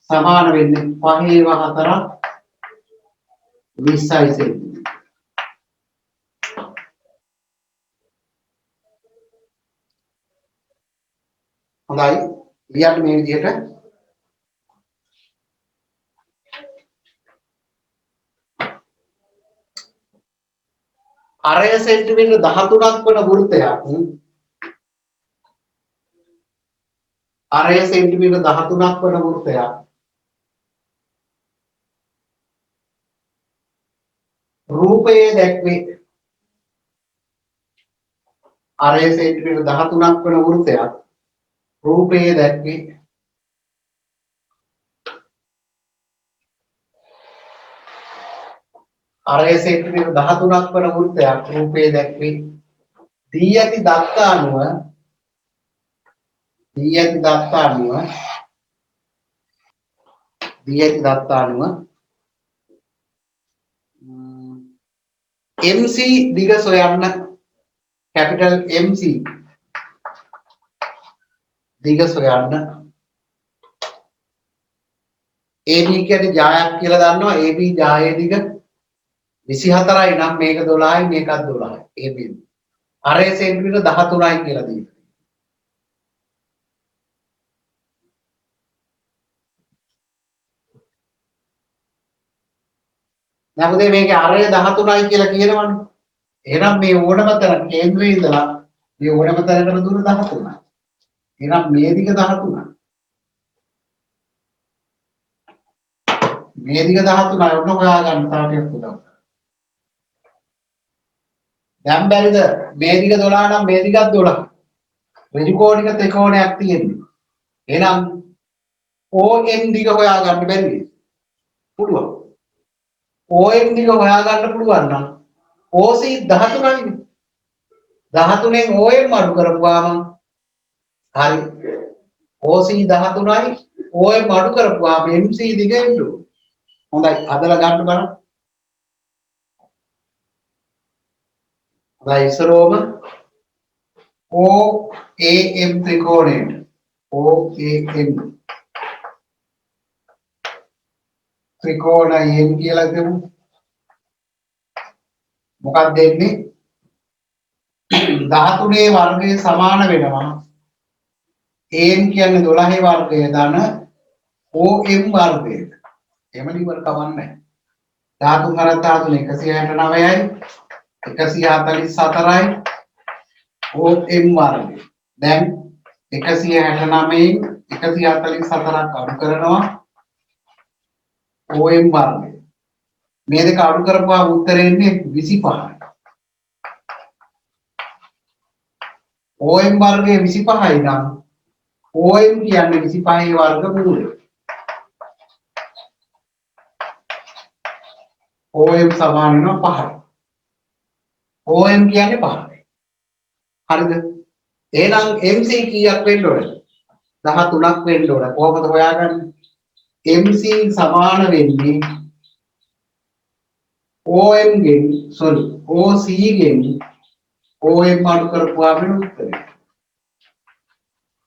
Speaker 1: සමාන වෙන්නේ 5 4 20යි සෙන්ටිමීටර. හොඳයි ලියන්න මේ විදිහට අරය සෙන්ටිමීටර 13ක් වන වෘත්තයක් අරය සෙන්ටිමීටර 13ක් වන වෘත්තයක් රූපයේ දැක්වේ අරය සෙන්ටිමීටර 13ක් වන වෘත්තයක් රූපයේ දැක්වේ අරය සෙන්ටිමීටර 13ක් වන වෘත්තයක් රූපයේ දැක්වේ දී ඇති දත්ත අනුව MC දිග සොයන්න කැපිටල් MC දිග සොයන්න AB කියන්නේ ජායක් කියලා දන්නවා AB ජායේ දිග 24යි නම් මේක 12යි මේකත් 12යි AB අරය සෙන්ටිමීටර 13යි කියලා දීලා දැන් උදේ මේකේ අරය 13යි කියලා කියනවනේ. එහෙනම් මේ ඕනම තැන කේන්ද්‍රයේ ඉඳලා මේ ඕනම තැනකට දුර 13යි. එහෙනම් මේ දිග 13යි. මේ දිග 13යි ඔන්න හොයාගන්න තාටියක් උදව්. දැන් බැරිද මේ දිග 12 නම් මේ දිගත් 12. ඍජු කෝණික ත්‍රිකෝණයක් තියෙන්නේ. එහෙනම් OM දිග හොයාගන්න බැරිද? පුළුවන්. OM දිග හොයාගන්න පුළුවන් නම් OC 13යි. 13න් OM අඩු කරපුවාම හරි. OC 13යි OM අඩු කරපුවාම MC දිග එන්න ඕන. හොඳයි හදලා ගන්න බලන්න. හොඳයි ඉස්සරෝම OAM ත්‍රිකෝණයට OAM ත්‍රිකෝණයෙන් කියලා දෙමු. මොකක්ද දෙන්නේ? 13 වර්ගය සමාන වෙනවා. AM කියන්නේ 12 වර්ගය ධන OM වර්ගයට. එහෙම නිවර කවන්නේ නැහැ. 13 13 169යි 144යි OM වර්ගය. දැන් 169න් 144ක් අඩු කරනවා OM වර්ගය. මේ දෙක අඩු කරපුවා උත්තරේ එන්නේ 25යි. OM වර්ගය 25යි නම් OM කියන්නේ 25 වර්ගමූලය. OM සමාන වෙනවා 5යි. OM කියන්නේ 5යි. හරිද? එහෙනම් MC කීයක් වෙන්න ඕනද? 13ක් වෙන්න ඕන. කොහොමද හොයාගන්නේ? MC සමාන වෙන්නේ OM ගෙන් OC ගෙන් OM අඩු කරපුවා වෙන උත්තරේ.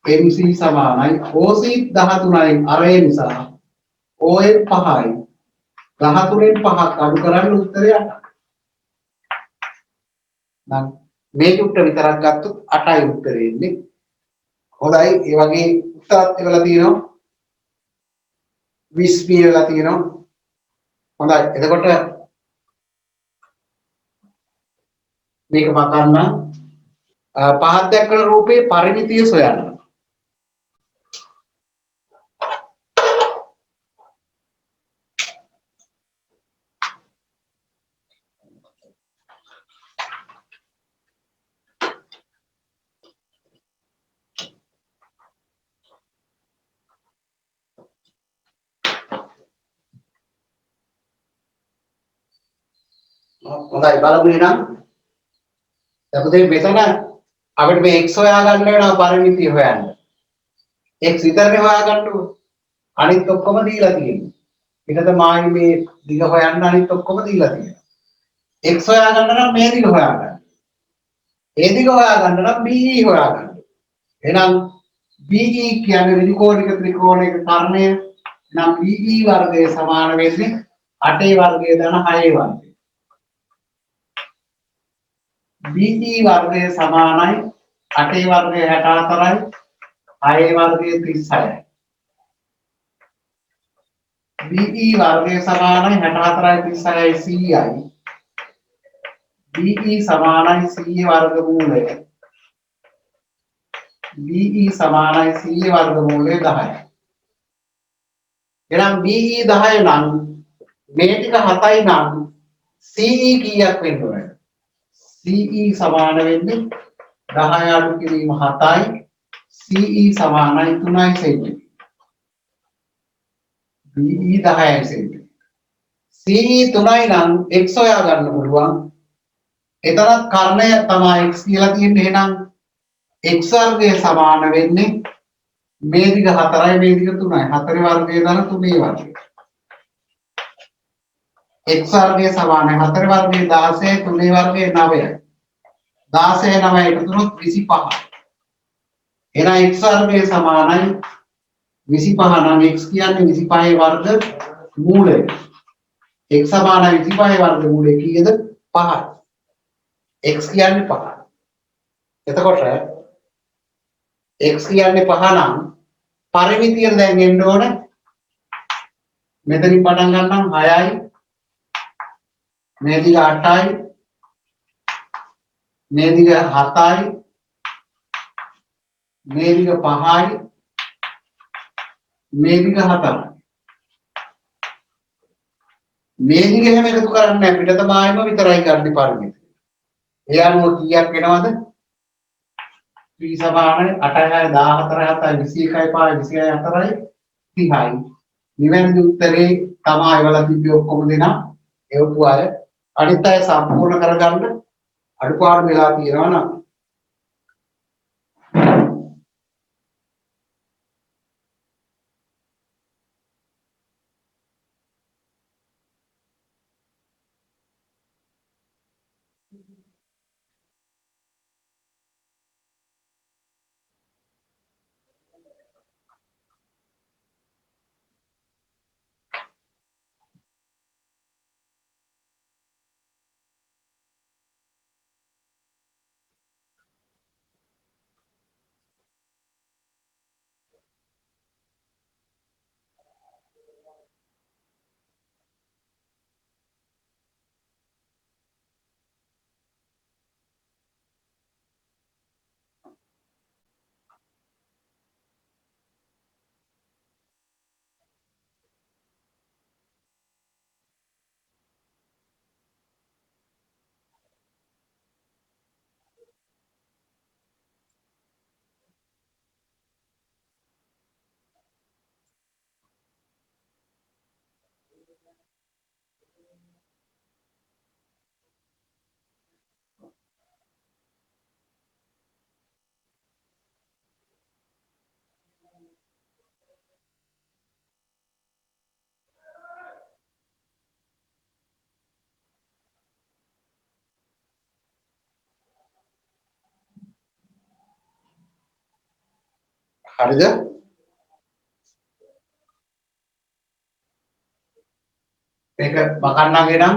Speaker 1: MC සමානයි OC 13යි අරේ නිසා OM 5යි 13න් 5ක් අඩු කරන්න උත්තරය 8යි. නම් මේක උත්තර විතරක් ගත්තොත් 8යි උත්තරේ එන්නේ. හොඳයි ඒ වගේ උත්තරත් එවලා තියෙනවා 20 p වෙලා තියෙනවා. හොඳයි එතකොට මේක මකන්න පහත් දක්වන රූපේ පරිමිතිය සොයන්න. හොඳයි බලමු එහෙනම්. දැන් මෙතන අපිට මේ x හොයාගන්න වෙනවා පරිමිතිය හොයන්න. x විතරනේ හොයාගන්න ඕනේ. අනිත් ඔක්කොම දීලා තියෙනවා. ඊටත මායි මේ දිග හොයන්න අනිත් ඔක්කොම දීලා තියෙනවා. x හොයාගන්න නම් මේ දිග හොයාගන්න. ඒ දිග හොයාගන්න නම් BE හොයාගන්න. එහෙනම් BE කියන්නේ ඍජු කෝණික ත්‍රිකෝණයක කර්ණය. එහෙනම් BE වර්ගය සමාන වෙන්නේ 8 වර්ගය ධන 6 වර්ගය. BE වර්ගය සමානයි 8 වර්ගය 64යි 6 වර්ගය 36යි. BE වර්ගය සමානයි 64යි 36යි 100යි. BE සමානයි 100 වර්ගමූලය. BE සමානයි 100 වර්ගමූලය 10යි. එහෙනම් BE 10 නම් මේ ටික 7යි නම් CE කීයක් වෙන්න ඕනද? CE සමාන වෙන්නේ 10 අඩු කිරීම 7යි. CE සමානයි 3යි සෙන්ටිමීටර. BE 10යි සෙන්ටිමීටර. CE 3යි නම් x හොයා ගන්න පුළුවන්. එතනත් කර්ණය තමයි x කියලා තියෙන්නේ. එහෙනම් x වර්ගය සමාන වෙන්නේ මේ දිග 4යි මේ දිග 3යි. 4 වර්ගය ධන 3 වර්ගය. x වර්ගය සමානයි 4 වර්ගය 16යි 3 වර්ගය 9යි. 16 9 එකතු වුණොත් 25. එහෙනම් x වර්ගය සමානයි 25 නම් x කියන්නේ 25 වර්ග මූලය. x සමානයි 25 වර්ග මූලය කීයද? 5යි. x කියන්නේ 5. එතකොට x කියන්නේ 5 නම් පරිමිතිය දැන් එන්න ඕන. මෙතනින් පටන් ගන්නම් 6යි. මේ දිග 8යි. මේ දිග 7යි. මේ දිග 5යි. මේ දිග 7යි. මේ දිග හැම එකතු කරන්නේ පිටත මායම විතරයි ගන්න පරිමිතිය. ඒ අනුව කීයක් වෙනවද? p සමානයි 8යි 14යි 7යි 21යි 5යි 26යි 4යි 30යි. නිවැරදි උත්තරේ තමයි වල තිබ්බේ ඔක්කොම දෙනා එවපු අය. අනිත් අය සම්පූර්ණ කරගන්න අඩුපාඩු වෙලා තියෙනවා නම් හරිද? මේක මකන්නගේ නම්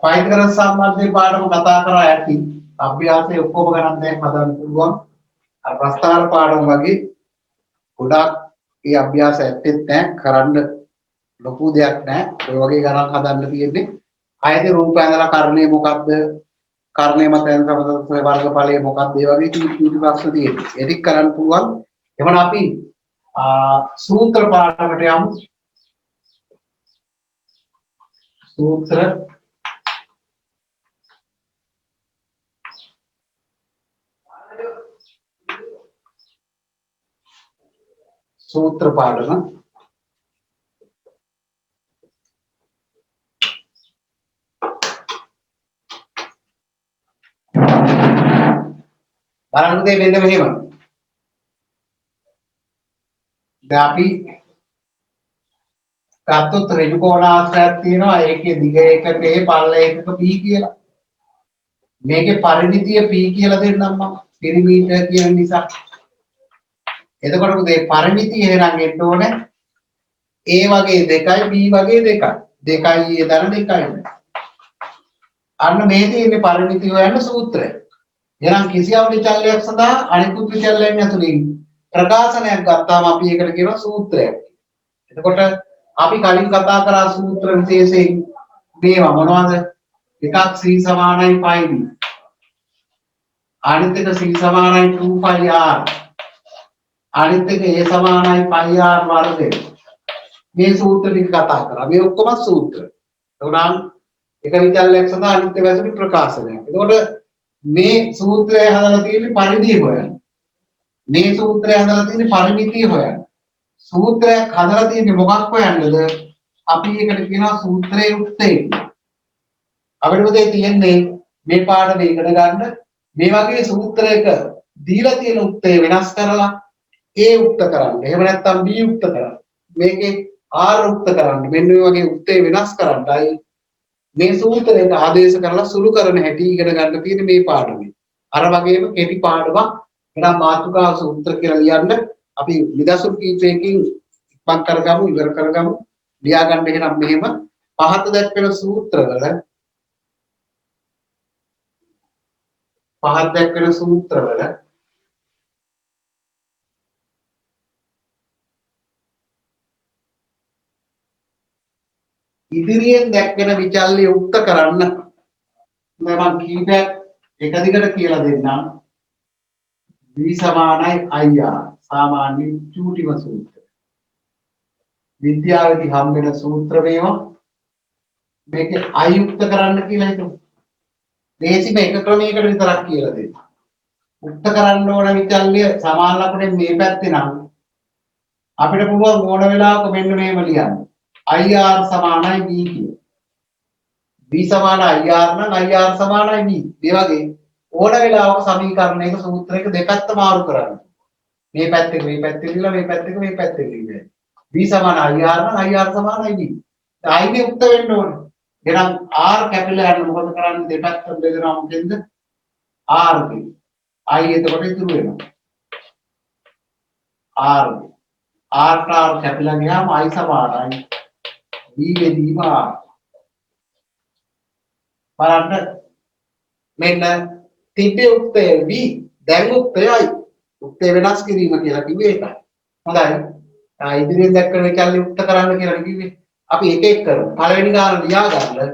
Speaker 1: පයිතග්‍රස් සම්බන්ධයෙන් පාඩම කතා කරා ඇති. අභ්‍යාසයේ ඔක්කොම ගණන් දැන් හදන්න පුළුවන්. අර ප්‍රස්ථාන පාඩම වගේ ගොඩාක් ඒ අභ්‍යාස ඇත්තෙත් නැහැ. කරන්න ලොකු දෙයක් නැහැ. ඔය වගේ ගණන් හදන්න තියෙන්නේ. ආයතන රූප ඇඳලා කර්ණය මොකක්ද? කර්ණය මත ඇඳ සමතල වර්ගඵලය මොකක්ද? ඒ වගේ කීටි ප්‍රශ්න තියෙනවා. ඒක කරන්න පුළුවන්. එවන අපි සූත්‍ර පාඩමට යමු. සූත්‍ර පාඩම බලන්න දෙන්න මෙහෙම. දැන් අපි ගත්තොත් ඍජු කෝණාශ්‍රයක් තියෙනවා. ඒකේ දිග එකක A පළල එකක B කියලා. මේකේ පරිමිතිය P කියලා දෙන්නම් මම. පිරිමීටර් කියන නිසා. එතකොට මේ පරිමිතිය එහෙනම් එන්න ඕනේ A වගේ 2යි B වගේ 2යි. 2යි ඒ දර 2යි. අන්න මේ තියෙන්නේ පරිමිතිය හොයන්න සූත්‍රය. එහෙනම් කිසියම් විචල්‍යයක් සඳහා අනිකුත් විචල්‍යයන් ඇතුළේ ප්‍රකාශනයක් ගත්තාම අපි ඒකට කියනවා සූත්‍රයක්. එතකොට අපි කලින් කතා කරා සූත්‍ර විශේෂයෙන් මේවා මොනවද? එකක් c සමානයි πd. අනිත් එක c සමානයි 2πr. අනිත් එක a සමානයි πr වර්ගය. මේ සූත්‍ර ටික කතා කරා. මේ ඔක්කොම සූත්‍ර. එතකොට එක විචල්‍යයක් සඳහා අනිත් එක ඇතුළේ ප්‍රකාශනයක්. එතකොට මේ සූත්‍රය හදලා තියෙන්නේ පරිධිය හොයන්න. මේ සූත්‍රය හදලා තියෙන්නේ පරිමිතිය හොයන්න. සූත්‍රයක් හදලා තියෙන්නේ මොකක් හොයන්නද? අපි ඒකට කියනවා සූත්‍රයේ උත්තේ. අපිට මොකද තියෙන්නේ මේ පාඩම ඉගෙන ගන්න මේ වගේ සූත්‍රයක දීලා තියෙන උත්තේ වෙනස් කරලා A උත්ත කරන්න. එහෙම නැත්නම් B උත්ත කරන්න. මේකේ R උත්ත කරන්න. මෙන්න මේ වගේ උත්තේ වෙනස් කරන්නයි මේ සූත්‍රයක ආදේශ කරලා සුළු කරන හැටි ඉගෙන ගන්න තියෙන්නේ මේ පාඩමේ. අර වගේම කෙටි පාඩමක් එනම් මාතෘකා සූත්‍ර කියලා ලියන්න අපි නිදසුන් කීපයකින් ඉක්මන් කරගමු ඉවර කරගමු. ලියා ගන්න එහෙනම් මෙහෙම පහත දැක්වෙන සූත්‍රවල ඉදිරියෙන් දැක්වෙන විචල්්‍ය යුක්ත කරන්න මම කීපයක් එක දිගට කියලා දෙන්නම්. V සමානයි IR සාමාන්‍ය චූටිම සූත්‍රය. විද්‍යාවේදී හම් වෙන සූත්‍ර මේවා. මේකේ I යුක්ත කරන්න කියලා හිතමු. දේශිම එක ක්‍රමයකට විතරක් කියලා දෙන්න. උක්ත කරන්න ඕන විචල්්‍ය සමාන ලකුණෙන් මේ පැත්තේ නම් අපිට පුළුවන් ඕන වෙලාවක මෙන්න මේව ලියන්න. IR සමානයි B කියලා. B සමානයි IR නම් IR සමානයි B. මේ වගේ ඕන වෙලාවක සමීකරණයක සූත්‍රයක දෙපැත්ත මාරු කරන්න. මේ පැත්තේ මේ පැත්තේ ලියලා මේ පැත්තේ මේ පැත්තේ ලියලා. B සමානයි IR නම් IR සමානයි B. I නේ උක්ත වෙන්න ඕනේ. එහෙනම් R කැපිලා යන මොකද කරන්නේ දෙපැත්තම බෙදනවා මොකෙන්ද? R ගේ. I එතකොට ඉතුරු වෙනවා. R ගේ. R කැපිලා ගියාම I සමානයි B වෙදීම R. බලන්න මෙන්න තිබ්බේ උක්තය V දැන් උක්තයයි. උක්තය වෙනස් කිරීම කියලා කිව්වේ ඒකයි. හොඳයි. ඉදිරියෙන් දැක්කන විචල්්‍ය උක්ත කරන්න කියලා කිව්වේ. අපි එක එක කරමු. පළවෙනි ගාන ලියා ගන්න.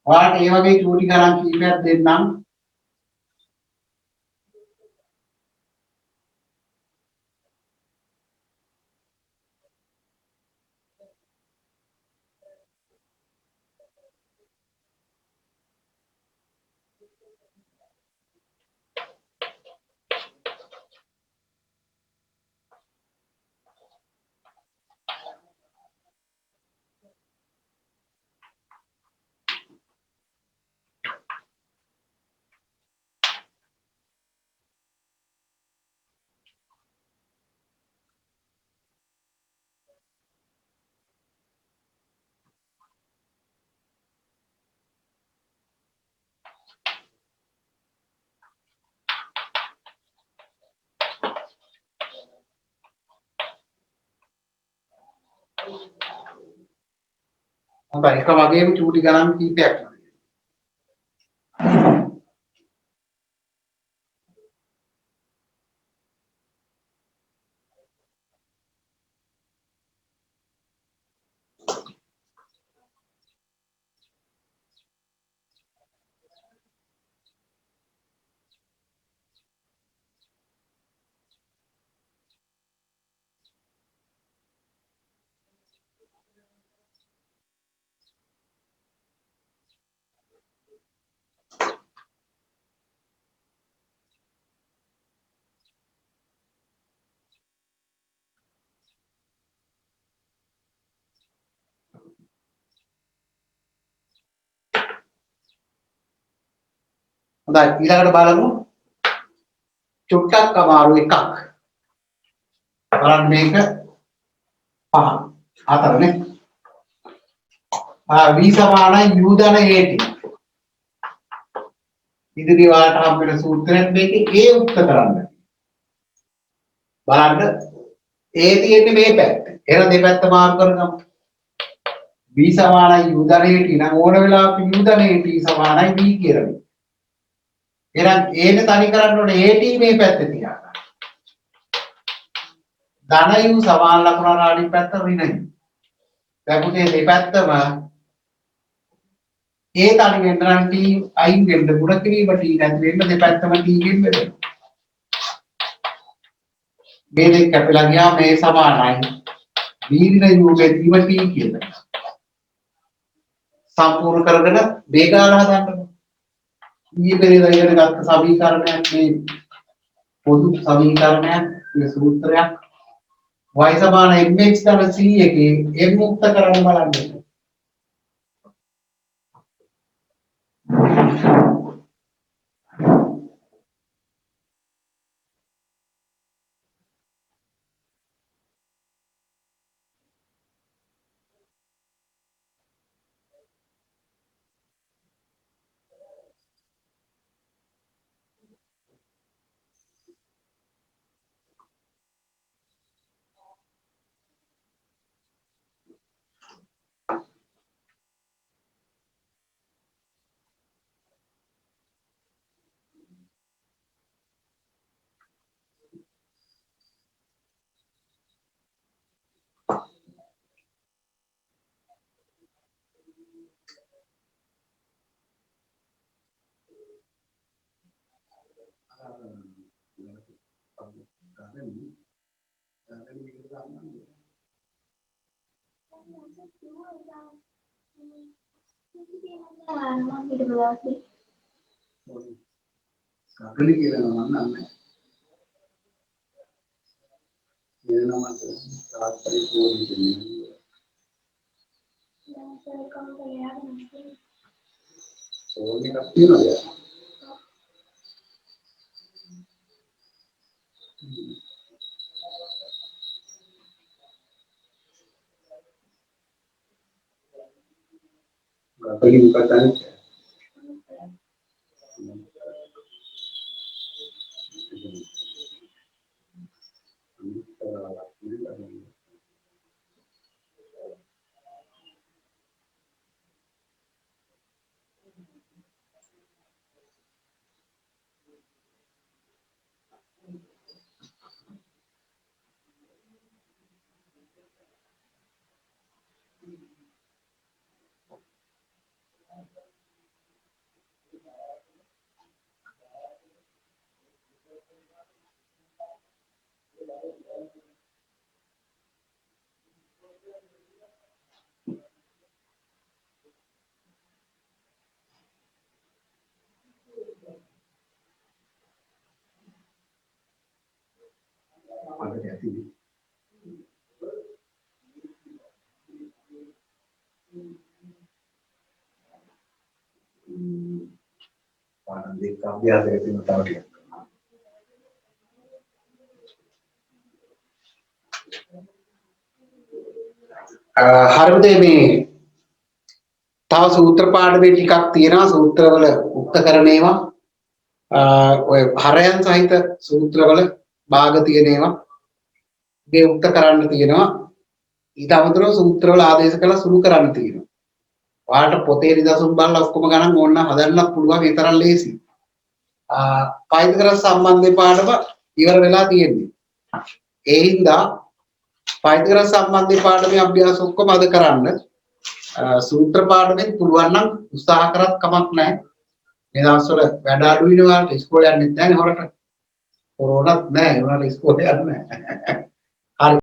Speaker 1: ඔයාලට මේ වගේ චූටි ගණන් කීපයක් දෙන්නම්. හොඳයි එක වගේම චූටි ගණන් කීපයක්. හොඳයි ඊළඟට බලමු චුට්ටක් අමාරු එකක්. බලන්න මේක 5 4නේ. V සමානයි U ධන AT. ඉදිරි වාට හම් වෙන සූත්‍රයක් මේකේ A උක්ත කරන්න. බලන්න A තියෙන්නේ මේ පැත්තේ. එහෙනම් දෙපැත්ත මාරු කරගමු. V සමානයි U ධන AT නම් ඕන වෙලාවක U ධන AT සමානයි B කියලා. එහෙනම් A නේ තනි කරන්න ඕනේ AT මේ පැත්තේ තියාගන්න. ධන U සමාන ලකුණ අනිත් පැත්ත ඍණ U. දැන් පුතේ දෙපැත්තම A තනි වෙන්න නම් T අයින් වෙන්න ගුණ කිරීම T නැති වෙන්න දෙපැත්තම T ගෙන් බෙදෙන්න. මේ දෙක කැපිලා ගියා මේ සමානයි B ඍණ U බෙදීම T කියලා. සම්පූර්ණ කරගෙන මේ ගාන හදන්න. ඊයේ පෙරේදා ඉගෙන ගත්ත සමීකරණයක් මේ පොදු සමීකරණයක් මේ සූත්‍රයක් y සමාන mx ධන c එකේ m මුක්ත කරන්න බලන්න. Kali kira nama mana? Kira nama saat peristiwa ini. Oh ini kapten ya? Kali buka tadi. Hati-hati. Panas dikam biasa itu tahu dia. හරිද මේ තව සූත්‍ර පාඩමේ ටිකක් තියෙනවා සූත්‍රවල උක්තකරණ ඒවා ඔය හරයන් සහිත සූත්‍රවල භාග තියෙන ඒවා මේ උක්ත කරන්න තියෙනවා ඊට අමතරව සූත්‍රවල ආදේශ කළා සුළු කරන්න තියෙනවා ඔයාලට පොතේ නිදසුන් බලලා ඔක්කොම ගණන් ඕන හදන්නත් පුළුවන් ඒ තරම් ලේසි පයිතගොරස් සම්බන්ධේ පාඩම ඉවර වෙලා තියෙන්නේ ඒ හින්දා පයිතගොරස් සම්බන්ධේ පාඩමේ අභ්‍යාස ඔක්කොම අද කරන්න සූත්‍ර පාඩමෙන් පුළුවන් නම් උත්සාහ කරත් කමක් නැහැ මේ දවස්වල වැඩ අඩු වෙනවා ඉස්කෝලේ යන්නෙත් නැහැ නේ හොරට කොරෝනාත් නැහැ ඒවල ඉස්කෝලේ යන්නේ නැහැ හරි